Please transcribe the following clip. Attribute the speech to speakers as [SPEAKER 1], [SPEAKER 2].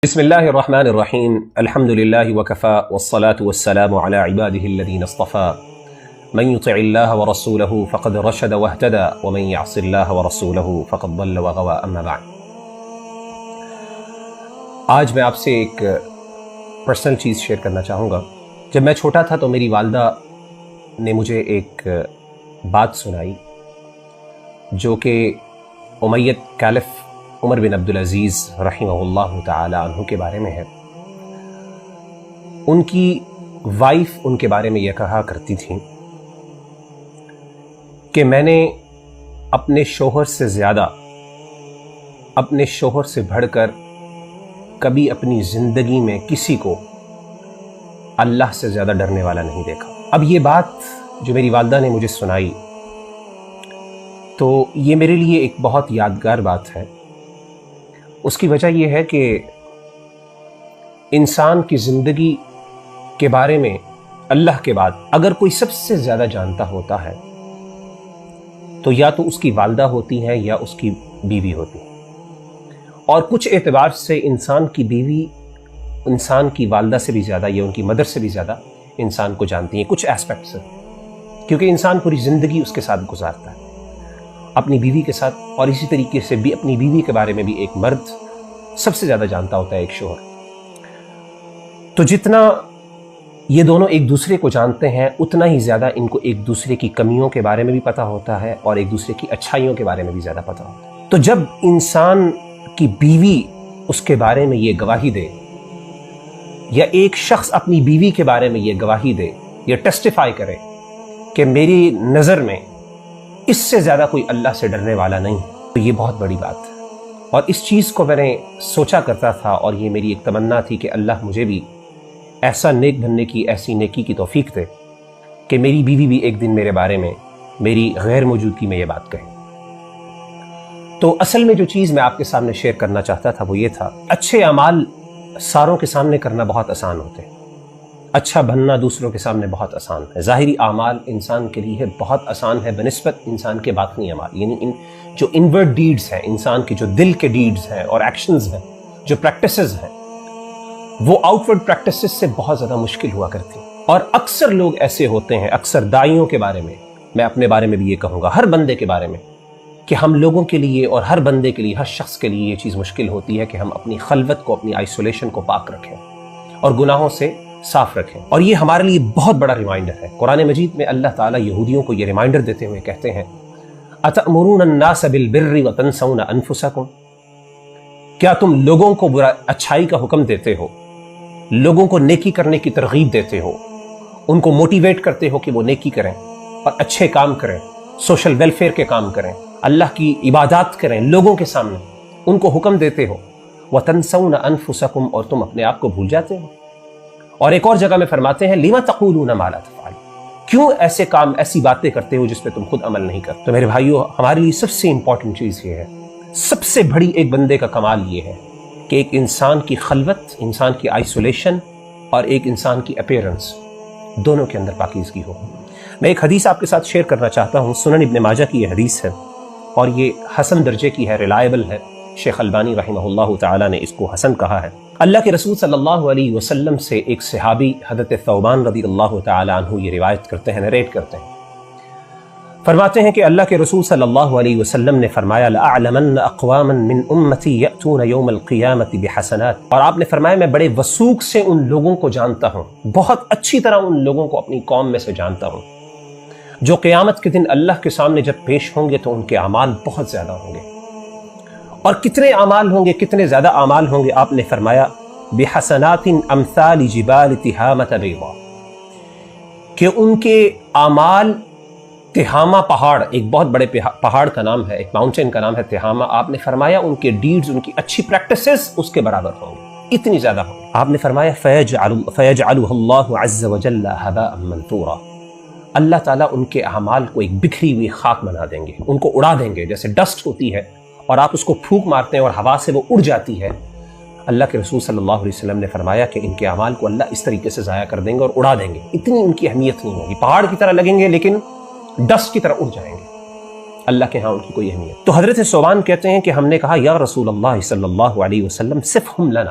[SPEAKER 1] بسم اللہ الرحمن الرحیم الحمد للہ وکفا والصلاة والسلام علی عباده الذین اصطفى من یطع اللہ ورسولہ فقد رشد واہتدى ومن یعص اللہ ورسولہ فقد ضل وغوى اما بعد۔ آج میں آپ سے ایک پرسنل چیز شیئر کرنا چاہوں گا۔ جب میں چھوٹا تھا تو میری والدہ نے مجھے ایک بات سنائی جو کہ امیۃ کالف عمر بن عبدالعزیز رحمہ اللہ تعالی عنہ کے بارے میں ہے۔ ان کی وائف ان کے بارے میں یہ کہا کرتی تھی کہ میں نے اپنے شوہر سے زیادہ، اپنے شوہر سے بڑھ کر کبھی اپنی زندگی میں کسی کو اللہ سے زیادہ ڈرنے والا نہیں دیکھا۔ اب یہ بات جو میری والدہ نے مجھے سنائی تو یہ میرے لیے ایک بہت یادگار بات ہے۔ اس کی وجہ یہ ہے کہ انسان کی زندگی کے بارے میں اللہ کے بعد اگر کوئی سب سے زیادہ جانتا ہوتا ہے تو یا تو اس کی والدہ ہوتی ہیں یا اس کی بیوی ہوتی ہے، اور کچھ اعتبار سے انسان کی بیوی انسان کی والدہ سے بھی زیادہ یا ان کی مدر سے بھی زیادہ انسان کو جانتی ہیں کچھ ایسپیکٹ سے، کیونکہ انسان پوری زندگی اس کے ساتھ گزارتا ہے اپنی بیوی کے ساتھ، اور اسی طریقے سے بھی اپنی بیوی کے بارے میں بھی ایک مرد سب سے زیادہ جانتا ہوتا ہے، ایک شوہر۔ تو جتنا یہ دونوں ایک دوسرے کو جانتے ہیں اتنا ہی زیادہ ان کو ایک دوسرے کی کمیوں کے بارے میں بھی پتہ ہوتا ہے اور ایک دوسرے کی اچھائیوں کے بارے میں بھی زیادہ پتہ ہوتا ہے۔ تو جب انسان کی بیوی اس کے بارے میں یہ گواہی دے، یا ایک شخص اپنی بیوی کے بارے میں یہ گواہی دے، یہ ٹیسٹیفائی کرے کہ میری نظر میں اس سے زیادہ کوئی اللہ سے ڈرنے والا نہیں، تو یہ بہت بڑی بات ہے۔ اور اس چیز کو میں نے سوچا کرتا تھا، اور یہ میری ایک تمنا تھی کہ اللہ مجھے بھی ایسا نیک بننے کی، ایسی نیکی کی توفیق دے کہ میری بیوی بھی ایک دن میرے بارے میں میری غیر موجودگی میں یہ بات کہے۔ تو اصل میں جو چیز میں آپ کے سامنے شیئر کرنا چاہتا تھا وہ یہ تھا، اچھے اعمال ساروں کے سامنے کرنا بہت آسان ہوتے ہیں، اچھا بننا دوسروں کے سامنے بہت آسان ہے۔ ظاہری اعمال انسان کے لیے بہت آسان ہے بنسبت انسان کے باطنی اعمال، یعنی جو انورڈ ڈیڈز ہیں، انسان کے جو دل کے ڈیڈز ہیں اور ایکشنز ہیں، جو پریکٹسز ہیں، وہ آؤٹ ورڈ پریکٹسز سے بہت زیادہ مشکل ہوا کرتی ہیں۔ اور اکثر لوگ ایسے ہوتے ہیں، اکثر داعیوں کے بارے میں اپنے بارے میں بھی یہ کہوں گا، ہر بندے کے بارے میں، کہ ہم لوگوں کے لیے اور ہر بندے کے لیے، ہر شخص کے لیے یہ چیز مشکل ہوتی ہے کہ ہم اپنی خلوت کو، اپنی آئسولیشن کو پاک رکھیں اور گناہوں سے صاف رکھیں۔ اور یہ ہمارے لیے بہت بڑا ریمائنڈر ہے۔ قرآن مجید میں اللہ تعالیٰ یہودیوں کو یہ ریمائنڈر دیتے ہوئے کہتے ہیں، اَتَأْمُرُونَ النَّاسَ بِالْبِرِّ وَتَنْسَوْنَ أَنفُسَكُمْ، کیا تم لوگوں کو اچھائی کا حکم دیتے ہو، لوگوں کو نیکی کرنے کی ترغیب دیتے ہو، ان کو موٹیویٹ کرتے ہو کہ وہ نیکی کریں اور اچھے کام کریں، سوشل ویلفیئر کے کام کریں، اللہ کی عبادات کریں لوگوں کے سامنے، ان کو حکم دیتے ہو، وَتَنْسَوْنَ أَنفُسَكُمْ، اور تم اپنے آپ کو بھول جاتے ہو۔ اور ایک اور جگہ میں فرماتے ہیں، لِمَ تَقُولُونَ مَا لَا تَفْعَلُونَ، کیوں ایسے کام، ایسی باتیں کرتے ہو جس پہ تم خود عمل نہیں کرتے۔ تو میرے بھائیو، ہمارے لیے سب سے امپورٹنٹ چیز یہ ہے، سب سے بڑی ایک بندے کا کمال یہ ہے کہ ایک انسان کی خلوت، انسان کی آئسولیشن اور ایک انسان کی اپیرنس، دونوں کے اندر پاکیزگی ہو۔ میں ایک حدیث آپ کے ساتھ شیئر کرنا چاہتا ہوں، سنن ابن ماجہ کی یہ حدیث ہے اور یہ حسن درجے کی ہے، ریلائبل ہے۔ شیخ البانی رحمہ اللہ تعالیٰ نے اس کو حسن کہا ہے۔ اللہ کے رسول صلی اللہ علیہ وسلم سے ایک صحابی حضرت ثوبان رضی اللہ تعالیٰ عنہ یہ روایت کرتے ہیں، نریٹ کرتے ہیں، فرماتے ہیں کہ اللہ کے رسول صلی اللہ علیہ وسلم نے فرمایا، لَأَعْلَمَنَّ أَقْوَامًا مِّنْ أُمَّتِي يَأْتُونَ يَوْمَ الْقِيَامَةِ بِحَسَنَاتٍ، اور آپ نے فرمایا میں بڑے وثوق سے ان لوگوں کو جانتا ہوں، بہت اچھی طرح ان لوگوں کو اپنی قوم میں سے جانتا ہوں، جو قیامت کے دن اللہ کے سامنے جب پیش ہوں گے تو ان کے اعمال بہت زیادہ ہوں گے۔ اور کتنے اعمال ہوں گے، کتنے زیادہ اعمال ہوں گے؟ آپ نے فرمایا، بحسنات امثال جبال تہامۃ بیضاء، کہ ان کے اعمال تہامہ پہاڑ، ایک بہت بڑے پہاڑ کا نام ہے، ایک ماؤنٹین کا نام ہے تہامہ، آپ نے فرمایا ان کے ڈیڈز، ان کی اچھی پریکٹسز اس کے برابر ہوں گے، اتنی زیادہ ہوں گے۔ آپ نے فرمایا، فَيَجْعَلُهُ اللَّهُ عَزَّ وَجَلَّ هَبَاءً مَنْثُورًا، اللہ تعالیٰ ان کے اعمال کو ایک بکھری ہوئی خاک بنا دیں گے، ان کو اڑا دیں گے، جیسے ڈسٹ ہوتی ہے اور آپ اس کو پھونک مارتے ہیں اور ہوا سے وہ اڑ جاتی ہے۔ اللہ کے رسول صلی اللہ علیہ وسلم نے فرمایا کہ ان کے اعمال کو اللہ اس طریقے سے ضائع کر دیں گے اور اڑا دیں گے، اتنی ان کی اہمیت نہیں ہوگی، پہاڑ کی طرح لگیں گے لیکن ڈسٹ کی طرح اڑ جائیں گے، اللہ کے ہاں ان کی کوئی اہمیت۔ تو حضرت ثوبان کہتے ہیں کہ ہم نے کہا، یا رسول اللہ صلی اللہ علیہ وسلم صفہم لنا،